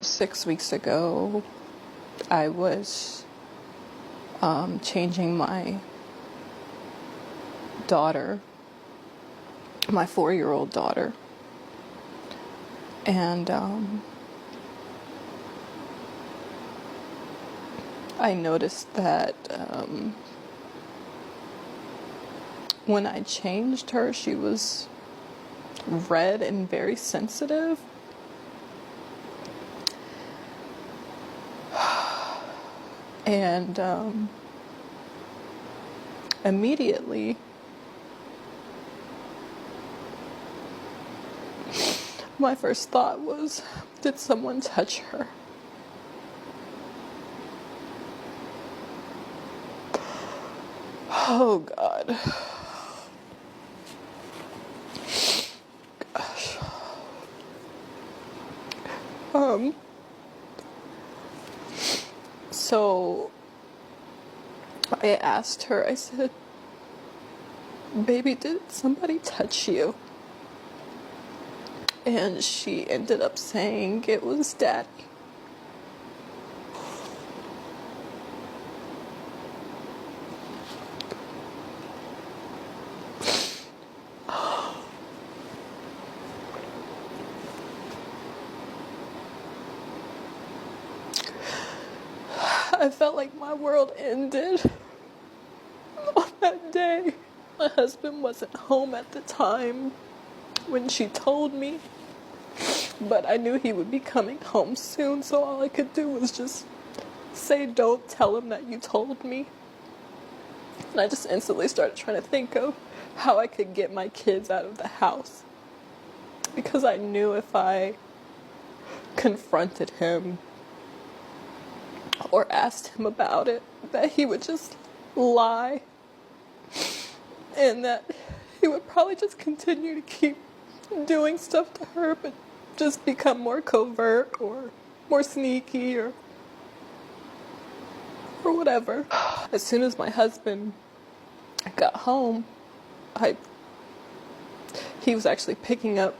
6 weeks ago, I was changing my daughter, my 4-year-old daughter, and I noticed that when I changed her, she was red and very sensitive. And immediately, my first thought was, did someone touch her? Oh, God. Gosh. So I asked her, I said, baby, did somebody touch you? And she ended up saying it was Daddy. I felt like my world ended on that day. My husband wasn't home at the time when she told me, but I knew he would be coming home soon, so all I could do was just say, don't tell him that you told me. And I just instantly started trying to think of how I could get my kids out of the house, because I knew if I confronted him or asked him about it, that he would just lie, and that he would probably just continue to keep doing stuff to her, but just become more covert or more sneaky or whatever. As soon as my husband got home, he was actually picking up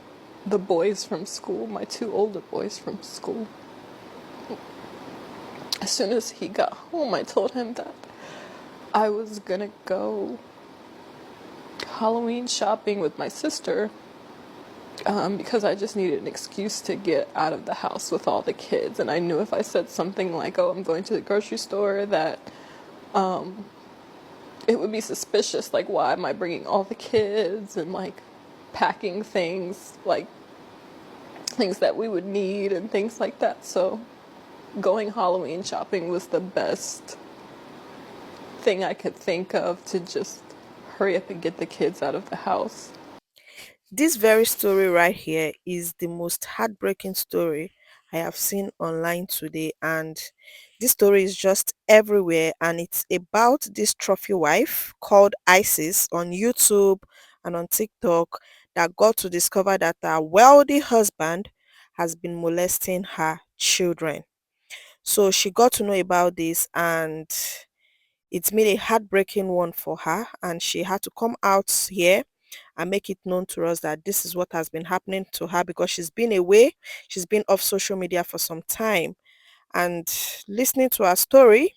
the boys from school, my 2 older boys from school. As soon as he got home, I told him that I was gonna go Halloween shopping with my sister, because I just needed an excuse to get out of the house with all the kids. And I knew if I said something like, oh, I'm going to the grocery store, that it would be suspicious. Like, why am I bringing all the kids, and like packing things, like things that we would need and things like that. So going Halloween shopping was the best thing I could think of to just hurry up and get the kids out of the house. This very story right here is the most heartbreaking story I have seen online today, and this story is just everywhere. And it's about this trophy wife called Isis on YouTube and on TikTok that got to discover that her wealthy husband has been molesting her children. So she got to know about this, and it's made a heartbreaking one for her, and she had to come out here and make it known to us that this is what has been happening to her, because she's been away, she's been off social media for some time. And listening to her story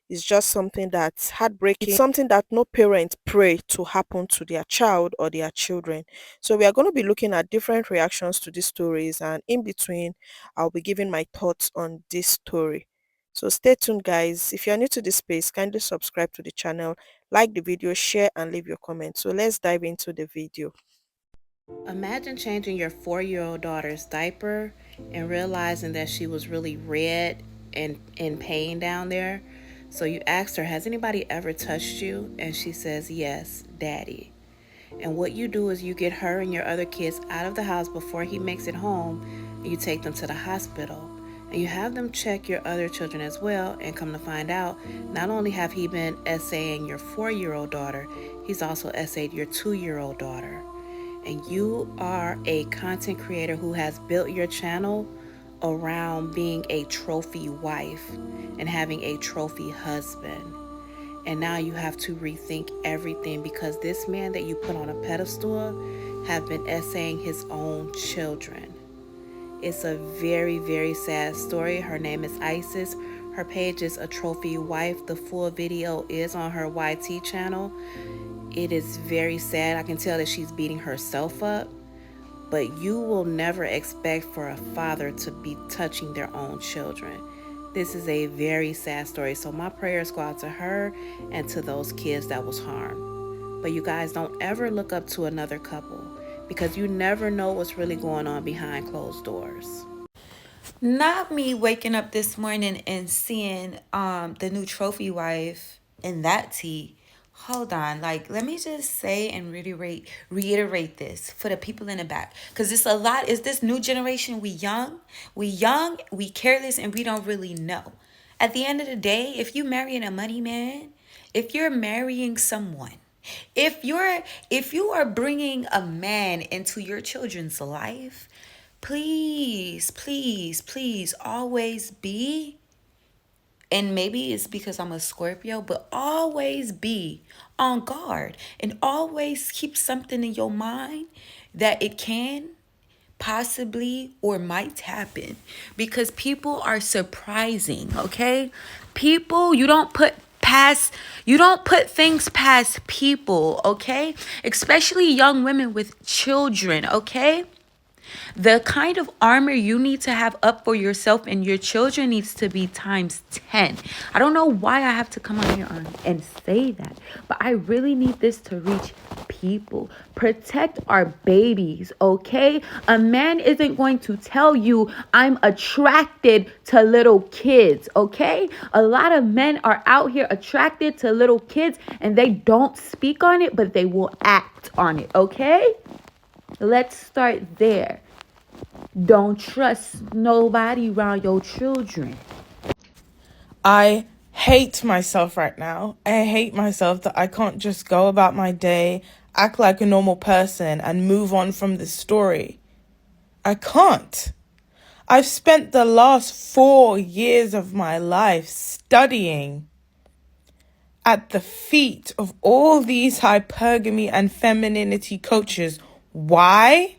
is just something that's heartbreaking. It's something that no parent pray to happen to their child or their children. So we are going to be looking at different reactions to these stories, and in between I'll be giving my thoughts on this story. So stay tuned, guys. If you're new to this space, kindly subscribe to the channel, like the video, share, and leave your comments. So let's dive into the video. Imagine changing your 4-year-old daughter's diaper and realizing that she was really red and in pain down there. So you asked her, has anybody ever touched you? And she says, yes, Daddy. And what you do is you get her and your other kids out of the house before he makes it home, and you take them to the hospital. And you have them check your other children as well, and come to find out, not only have he been essaying your 4-year-old daughter, he's also essayed your 2-year-old daughter. And you are a content creator who has built your channel around being a trophy wife and having a trophy husband. And now you have to rethink everything, because this man that you put on a pedestal have been essaying his own children. It's a very, very sad story. Her name is Isis. Her page is A Trophy Wife. The full video is on her YT channel. It is very sad. I can tell that she's beating herself up. But you will never expect for a father to be touching their own children. This is a very sad story. So my prayers go out to her and to those kids that was harmed. But you guys, don't ever look up to another couple, because you never know what's really going on behind closed doors. Not me waking up this morning and seeing the new trophy wife in that tea. Hold on, like, let me just say and reiterate this for the people in the back, because it's a lot. Is this new generation? We young, we careless, and we don't really know. At the end of the day, if you marrying a money man, if you're marrying someone, if you are bringing a man into your children's life, please, please, please always be, and maybe it's because I'm a Scorpio, but always be on guard and always keep something in your mind that it can possibly or might happen, because people are surprising, okay? People, you don't put things past people, okay? Especially young women with children, okay? The kind of armor you need to have up for yourself and your children needs to be times 10. I don't know why I have to come on here and say that, but I really need this to reach people. Protect our babies, okay? A man isn't going to tell you, I'm attracted to little kids, okay? A lot of men are out here attracted to little kids and they don't speak on it, but they will act on it, okay? Let's start there. Don't trust nobody around your children. I hate myself right now. I hate myself that I can't just go about my day, act like a normal person, and move on from this story. I can't. I've spent the last 4 years of my life studying at the feet of all these hypergamy and femininity coaches. Why?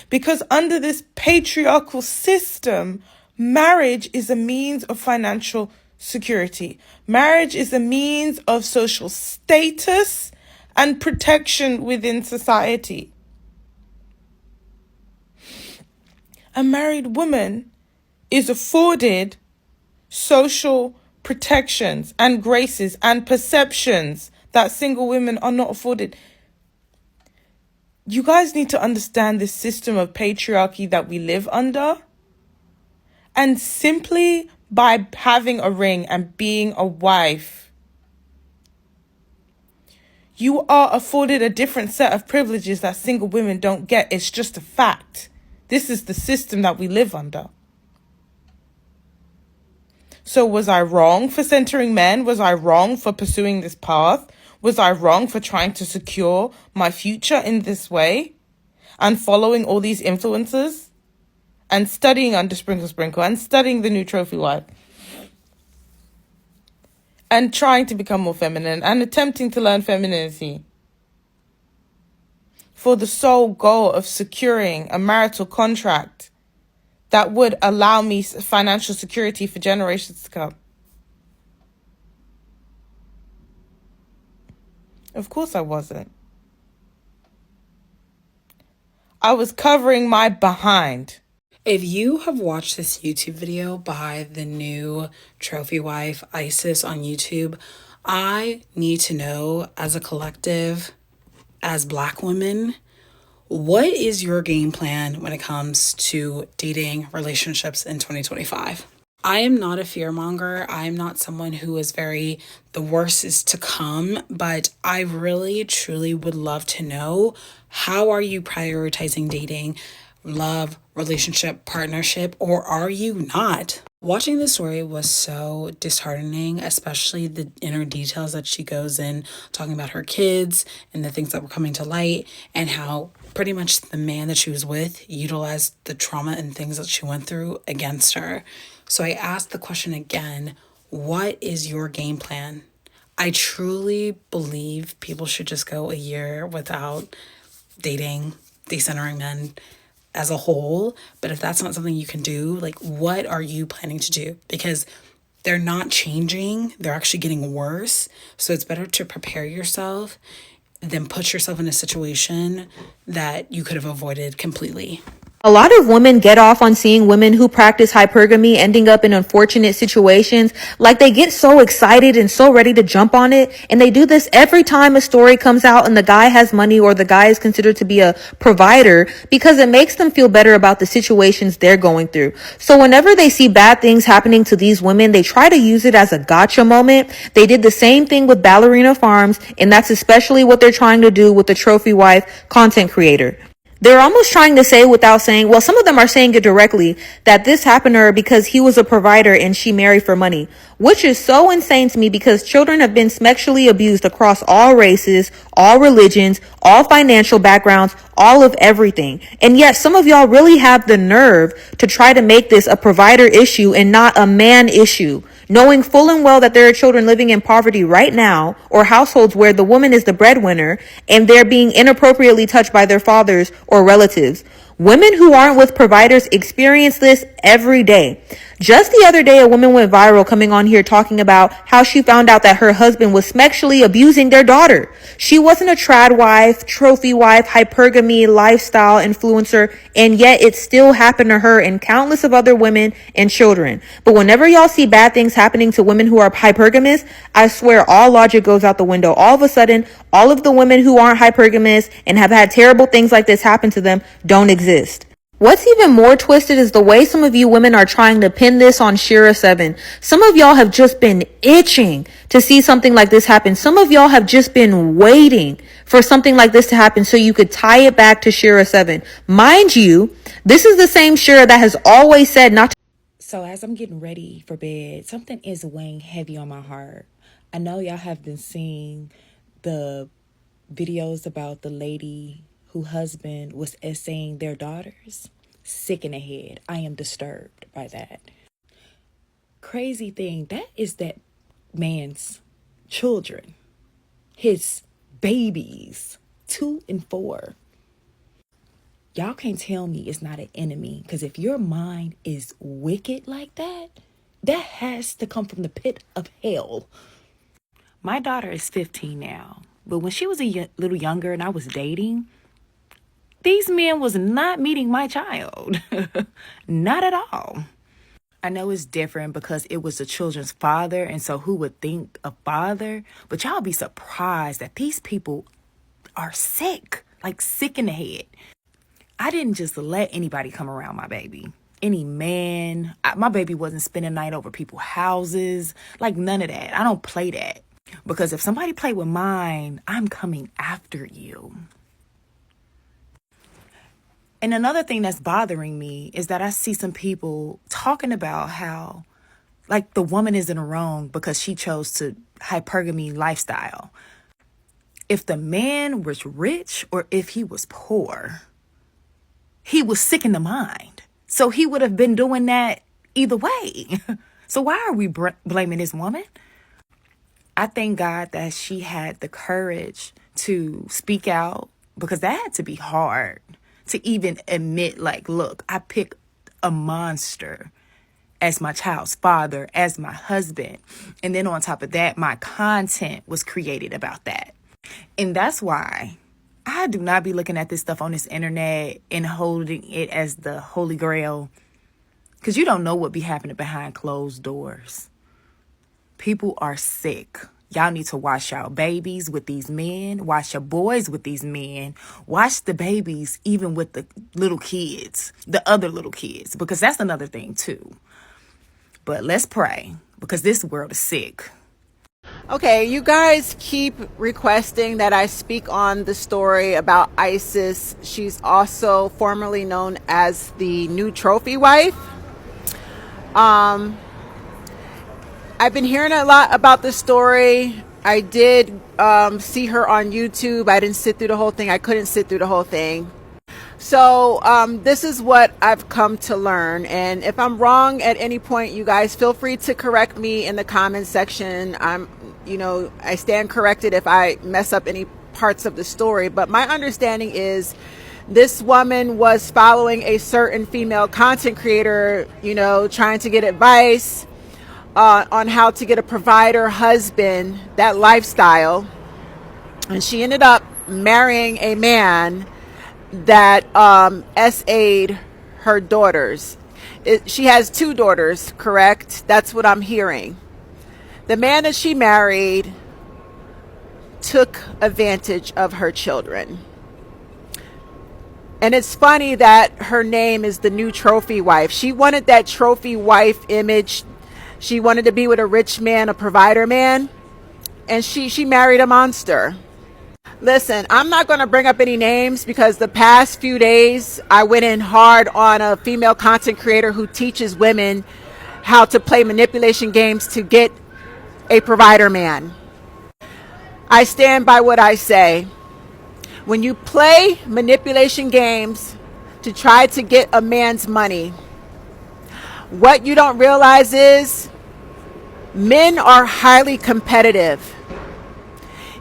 Because under this patriarchal system, marriage is a means of financial security. Marriage is a means of social status and protection within society. A married woman is afforded social protections and graces and perceptions that single women are not afforded. You guys need to understand this system of patriarchy that we live under. And simply by having a ring and being a wife, you are afforded a different set of privileges that single women don't get. It's just a fact. This is the system that we live under. So was I wrong for centering men? Was I wrong for pursuing this path? Was I wrong for trying to secure my future in this way and following all these influences and studying under Sprinkle and studying the new trophy wife and trying to become more feminine and attempting to learn femininity for the sole goal of securing a marital contract that would allow me financial security for generations to come? Of course I wasn't. I was covering my behind. If you have watched this YouTube video by the new trophy wife Isis on YouTube, I need to know, as a collective, as Black women, what is your game plan when it comes to dating relationships in 2025? I am not a fearmonger. I am not someone who is very, the worst is to come, but I really, truly would love to know, how are you prioritizing dating, love, relationship, partnership, or are you not? Watching the story was so disheartening, especially the inner details that she goes in, talking about her kids and the things that were coming to light, and how pretty much the man that she was with utilized the trauma and things that she went through against her. So I asked the question again, what is your game plan? I truly believe people should just go a year without dating, decentering men, as a whole. But if that's not something you can do, like, what are you planning to do? Because they're not changing, they're actually getting worse. So it's better to prepare yourself than put yourself in a situation that you could have avoided completely. A lot of women get off on seeing women who practice hypergamy ending up in unfortunate situations. Like, they get so excited and so ready to jump on it. And they do this every time a story comes out and the guy has money or the guy is considered to be a provider, because it makes them feel better about the situations they're going through. So whenever they see bad things happening to these women, they try to use it as a gotcha moment. They did the same thing with Ballerina Farms, and that's especially what they're trying to do with the trophy wife content creator. They're almost trying to say, without saying, well, some of them are saying it directly, that this happened to her because he was a provider and she married for money, which is so insane to me, because children have been sexually abused across all races, all religions, all financial backgrounds, all of everything. And yet some of y'all really have the nerve to try to make this a provider issue and not a man issue, knowing full and well that there are children living in poverty right now, or households where the woman is the breadwinner and they're being inappropriately touched by their fathers or relatives. Women who aren't with providers experience this every day. Just the other day, a woman went viral coming on here talking about how she found out that her husband was sexually abusing their daughter. She wasn't a trad wife, trophy wife, hypergamy, lifestyle influencer, and yet it still happened to her and countless of other women and children. But whenever y'all see bad things happening to women who are hypergamous, I swear all logic goes out the window. All of a sudden, all of the women who aren't hypergamous and have had terrible things like this happen to them don't exist. What's even more twisted is the way some of you women are trying to pin this on Shira 7. Some of y'all have just been itching to see something like this happen. Some of y'all have just been waiting for something like this to happen so you could tie it back to Shira 7. Mind you, this is the same Shira that has always said not to. So as I'm getting ready for bed, something is weighing heavy on my heart. I know y'all have been seeing the videos about the lady whose husband was essaying their daughters. Sick in the head. I am disturbed by that. Crazy thing, that is that man's children. His babies, 2 and 4. Y'all can't tell me it's not an enemy, because if your mind is wicked like that, that has to come from the pit of hell. My daughter is 15 now, but when she was a little younger and I was dating, these men was not meeting my child. Not at all. I know it's different because it was the children's father, and so who would think a father? But y'all be surprised that these people are sick, like sick in the head. I didn't just let anybody come around my baby. Any man. My baby wasn't spending the night over people's houses. Like, none of that. I don't play that. Because if somebody play with mine, I'm coming after you. And another thing that's bothering me is that I see some people talking about how, like, the woman is in the wrong because she chose to hypergamy lifestyle. If the man was rich or if he was poor, he was sick in the mind. So he would have been doing that either way. So why are we blaming this woman? I thank God that she had the courage to speak out, because that had to be hard to even admit, like, look, I picked a monster as my child's father, as my husband. And then on top of that, my content was created about that. And that's why I do not be looking at this stuff on this internet and holding it as the holy grail, because you don't know what be happening behind closed doors. People are sick. Y'all need to watch y'all babies with these men. Watch your boys with these men. Watch the babies even with the little kids, the other little kids, because that's another thing too. But let's pray, because this world is sick. Okay, you guys keep requesting that I speak on the story about Isis. She's also formerly known as the new trophy wife. I've been hearing a lot about this story. I did see her on YouTube. I didn't sit through the whole thing. I couldn't sit through the whole thing. So this is what I've come to learn. And if I'm wrong at any point, you guys feel free to correct me in the comment section. I stand corrected if I mess up any parts of the story. But my understanding is This woman was following a certain female content creator, trying to get advice on how to get a provider husband, that lifestyle. And she ended up marrying a man that SA'd her daughters. She has 2 daughters, correct? That's what I'm hearing. The man that she married took advantage of her children. And it's funny that her name is the new trophy wife. She wanted that trophy wife image. She wanted to be with a rich man, a provider man. And she married a monster. Listen, I'm not going to bring up any names because the past few days I went in hard on a female content creator who teaches women how to play manipulation games to get a provider man. I stand by what I say. When you play manipulation games to try to get a man's money, what you don't realize is men are highly competitive.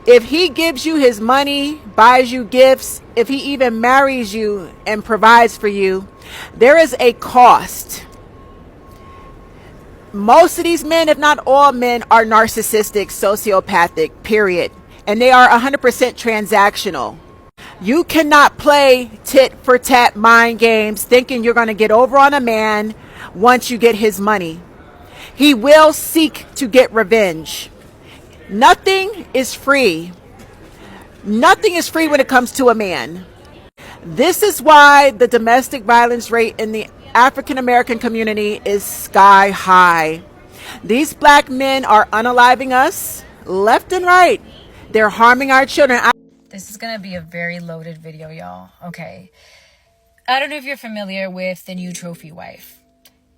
If he gives you his money, buys you gifts, if he even marries you and provides for you, there is a cost. Most of these men, if not all men, are narcissistic, sociopathic, period. And they are 100% transactional. You cannot play tit for tat mind games thinking you're going to get over on a man once you get his money. He will seek to get revenge. Nothing is free. Nothing is free when it comes to a man. This is why the domestic violence rate in the African American community is sky high. These black men are unaliving us left and right. They're harming our children. This is going to be a very loaded video, y'all. Okay. I don't know if you're familiar with the new trophy wife.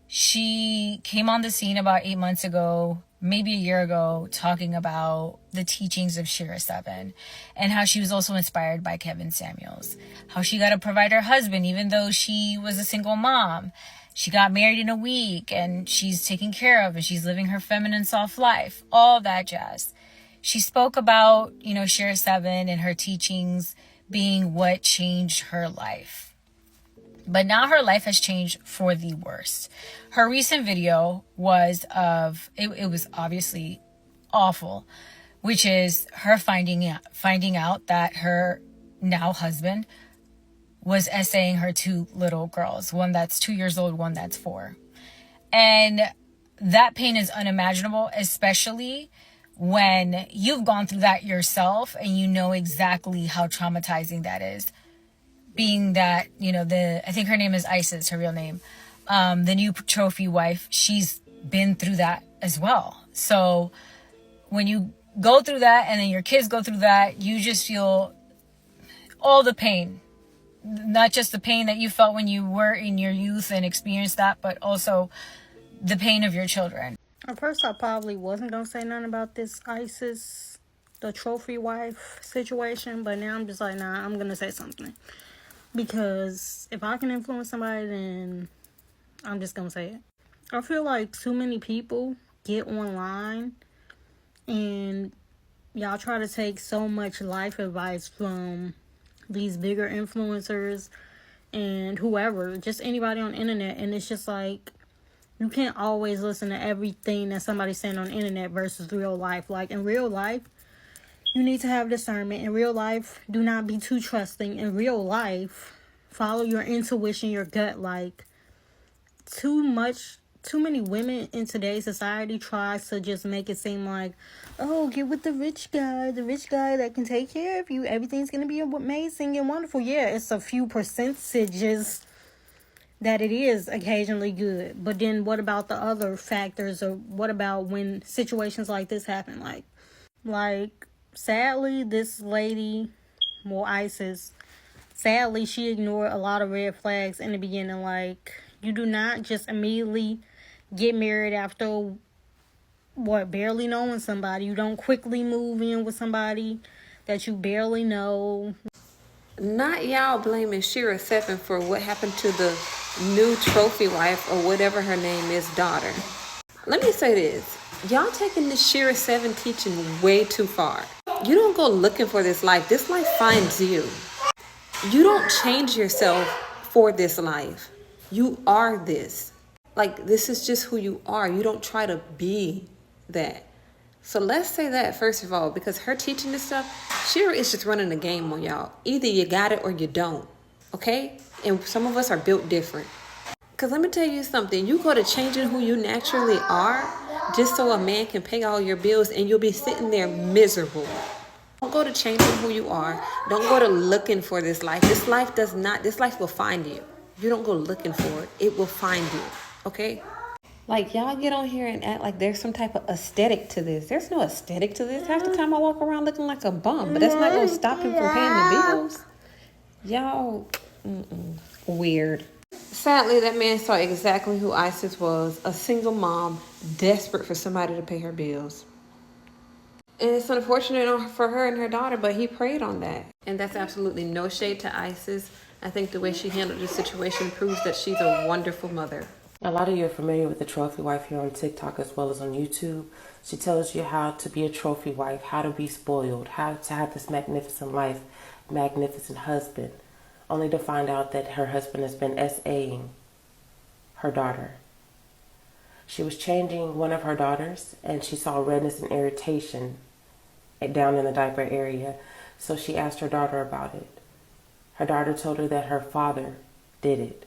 She came on the scene about 8 months ago, maybe a year ago, talking about the teachings of Shira 7 and how she was also inspired by Kevin Samuels. How she got to provide her husband even though she was a single mom. She got married in a week and she's taken care of and she's living her feminine soft life. All that jazz. She spoke about, Shira 7 and her teachings being what changed her life. But now her life has changed for the worst. Her recent video was it was obviously awful, which is her finding out that her now husband was essaying her 2 little girls, one that's 2 years old, one that's 4. And that pain is unimaginable, especially when you've gone through that yourself and you know exactly how traumatizing that is. Being that, I think her name is Isis, her real name, the new trophy wife, she's been through that as well. So when you go through that and then your kids go through that, you just feel all the pain. Not just the pain that you felt when you were in your youth and experienced that, but also the pain of your children. At first, I probably wasn't going to say nothing about this Isis, the trophy wife situation, but now I'm just like, nah, I'm going to say something. Because if I can influence somebody, then I'm just going to say it. I feel like too many people get online and y'all try to take so much life advice from these bigger influencers and whoever, just anybody on the internet. And it's just like, you can't always listen to everything that somebody's saying on the internet versus real life. Like in real life, you need to have discernment. In real life, do not be too trusting. In real life, follow your intuition, your gut. Like, too many women in today's society tries to just make it seem like, oh, get with the rich guy that can take care of you. Everything's going to be amazing and wonderful. Yeah, it's a few percentages that it is occasionally good. But then what about the other factors? Or what about when situations like this happen? Like, sadly, this lady, Isis, sadly, she ignored a lot of red flags in the beginning. Like, you do not just immediately get married after, barely knowing somebody. You don't quickly move in with somebody that you barely know. Not y'all blaming Shira 7 for what happened to the new trophy wife or whatever her name is, daughter. Let me say this. Y'all taking this Shira 7 teaching way too far. You don't go looking for this life. This life finds you. You don't change yourself for this life. You are this. Like, this is just who you are. You don't try to be that. So let's say that first of all, because her teaching this stuff, Shira is just running a game on y'all. Either you got it or you don't. Okay? And some of us are built different. Because let me tell you something. You go to changing who you naturally are just so a man can pay all your bills and you'll be sitting there miserable. Don't go to changing who you are. Don't go to looking for this life. This life will find you. You don't go looking for it. It will find you. Okay? Like, y'all get on here and act like there's some type of aesthetic to this. There's no aesthetic to this. Half the time I walk around looking like a bum, but that's not going to stop him from paying the bills. Y'all, weird. Sadly, that man saw exactly who Isis was, a single mom desperate for somebody to pay her bills. And it's unfortunate for her and her daughter, but he preyed on that. And that's absolutely no shade to Isis. I think the way she handled the situation proves that she's a wonderful mother. A lot of you are familiar with the trophy wife here on TikTok as well as on YouTube. She tells you how to be a trophy wife, how to be spoiled, how to have this magnificent life, magnificent husband, only to find out that her husband has been SAing her daughter. She was changing one of her daughters and she saw redness and irritation down in the diaper area. So she asked her daughter about it. Her daughter told her that her father did it.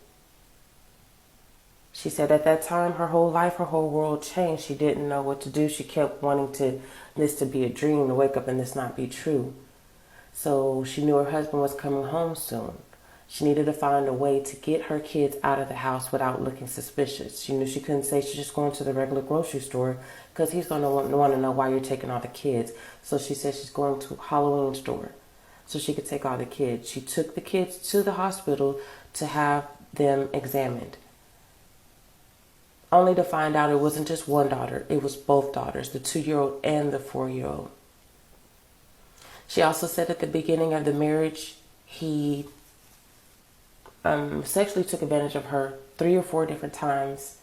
She said at that time, her whole life, her whole world changed. She didn't know what to do. She kept wanting this to be a dream, to wake up and this not be true. So she knew her husband was coming home soon. She needed to find a way to get her kids out of the house without looking suspicious. She knew she couldn't say she's just going to the regular grocery store because he's going to want to know why you're taking all the kids. So she said she's going to a Halloween store so she could take all the kids. She took the kids to the hospital to have them examined, only to find out it wasn't just one daughter, it was both daughters, the 2-year-old and the 4-year-old. She also said at the beginning of the marriage, he sexually took advantage of her 3 or 4 different times.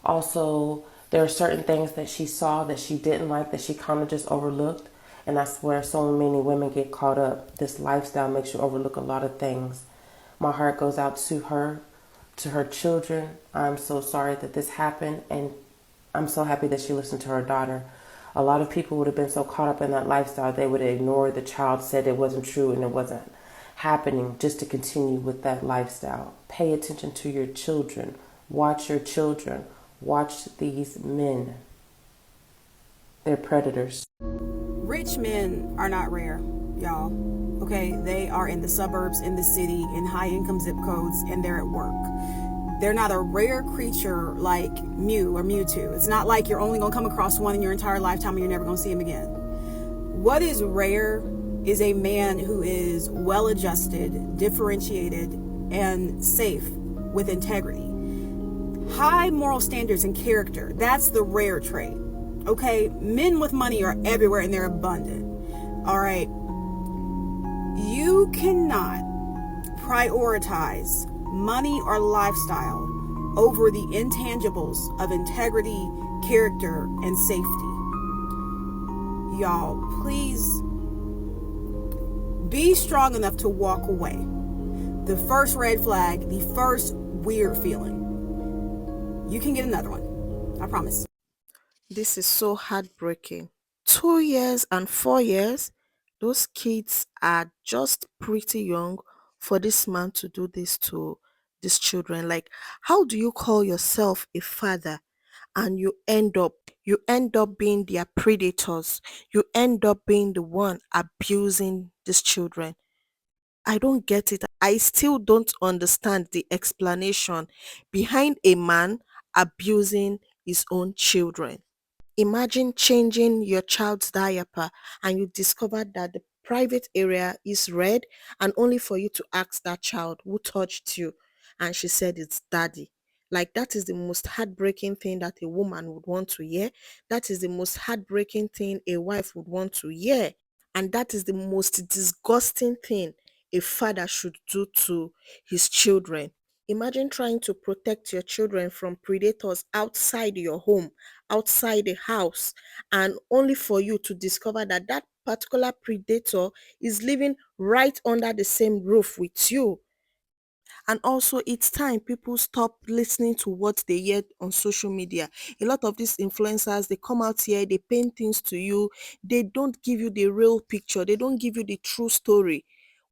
Also, there are certain things that she saw that she didn't like, that she kind of just overlooked. And that's where so many women get caught up. This lifestyle makes you overlook a lot of things. My heart goes out to her, to her children. I'm so sorry that this happened, and I'm so happy that she listened to her daughter. A lot of people would have been so caught up in that lifestyle, they would ignore the child said it wasn't true and it wasn't happening just to continue with that lifestyle. Pay attention to your children. Watch your children. Watch these men. They're predators. Rich men are not rare, y'all. Okay, they are in the suburbs, in the city, in high-income zip codes, and they're at work. They're not a rare creature like Mew or Mewtwo. It's not like you're only going to come across one in your entire lifetime and you're never going to see him again. What is rare is a man who is well-adjusted, differentiated, and safe with integrity. High moral standards and character, that's the rare trait. Okay, men with money are everywhere and they're abundant. All right, you cannot prioritize money or lifestyle over the intangibles of integrity, character, and safety. Y'all, please be strong enough to walk away. The first red flag, the first weird feeling. You can get another one. I promise. This is so heartbreaking. 2 years and 4 years, those kids are just pretty young for this man to do this to these children. Like, how do you call yourself a father and you end up being their predators? You end up being the one abusing these children. I don't get it. I still don't understand the explanation behind a man abusing his own children. Imagine changing your child's diaper and you discover that the private area is red, and only for you to ask that child who touched you, and she said it's daddy. Like, that is the most heartbreaking thing that a woman would want to hear. That is the most heartbreaking thing a wife would want to hear. And that is the most disgusting thing a father should do to his children. Imagine trying to protect your children from predators outside your home, outside the house, and only for you to discover that that particular predator is living right under the same roof with you. And also, it's time people stop listening to what they hear on social media. A lot of these influencers, they come out here, they paint things to you, they don't give you the real picture, they don't give you the true story.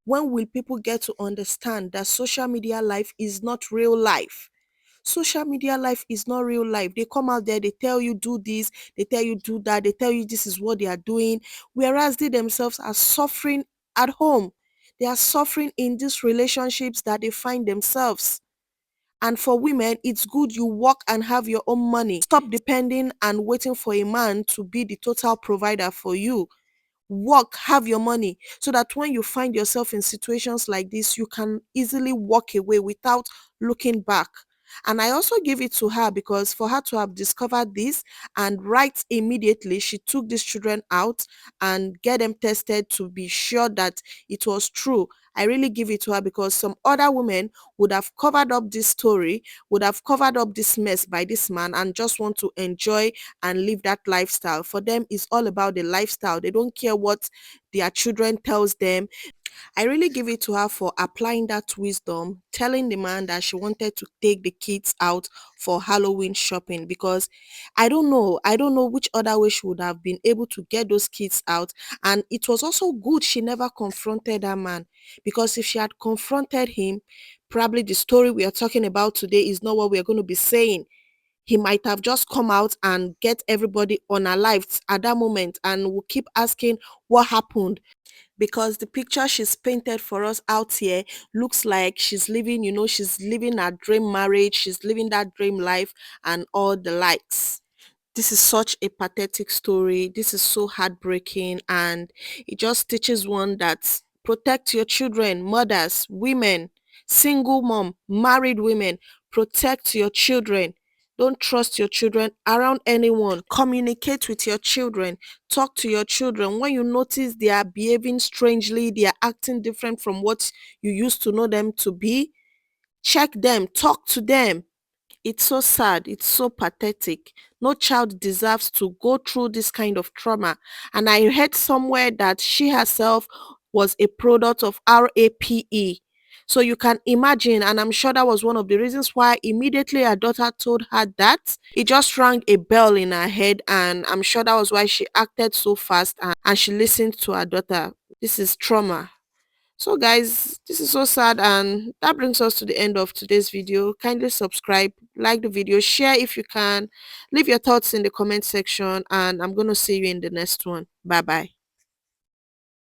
When will people get to understand that social media life is not real life? Social media life is not real life. They come out there, they tell you do this, they tell you do that, they tell you this is what they are doing, whereas they themselves are suffering at home. They are suffering in these relationships that they find themselves. And for women, it's good you work and have your own money. Stop depending and waiting for a man to be the total provider for you. Work, have your money, so that when you find yourself in situations like this, you can easily walk away without looking back. And I also give it to her because for her to have discovered this and right immediately, she took these children out and get them tested to be sure that it was true. I really give it to her because some other women would have covered up this story, would have covered up this mess by this man and just want to enjoy and live that lifestyle. For them, it's all about the lifestyle. They don't care what their children tells them. I really give it to her for applying that wisdom, telling the man that she wanted to take the kids out for Halloween shopping because I don't know which other way she would have been able to get those kids out. And it was also good she never confronted that man, because if she had confronted him, probably the story we are talking about today is not what we are going to be saying. He might have just come out and get everybody unalived at that moment and will keep asking what happened, because the picture she's painted for us out here looks like she's living, she's living a dream marriage, she's living that dream life and all the likes. This is such a pathetic story. This is so heartbreaking, and it just teaches one that protect your children, mothers, women, single mom, married women, protect your children. Don't trust your children around anyone. Communicate with your children. Talk to your children. When you notice they are behaving strangely, they are acting different from what you used to know them to be, check them, talk to them. It's so sad. It's so pathetic. No child deserves to go through this kind of trauma. And I heard somewhere that she herself was a product of RAPE. So you can imagine, and I'm sure that was one of the reasons why immediately her daughter told her that, it just rang a bell in her head. And I'm sure that was why she acted so fast and she listened to her daughter. This is trauma. So guys, this is so sad, and that brings us to the end of today's video. Kindly subscribe, like the video, share if you can, leave your thoughts in the comment section, and I'm going to see you in the next one. Bye bye.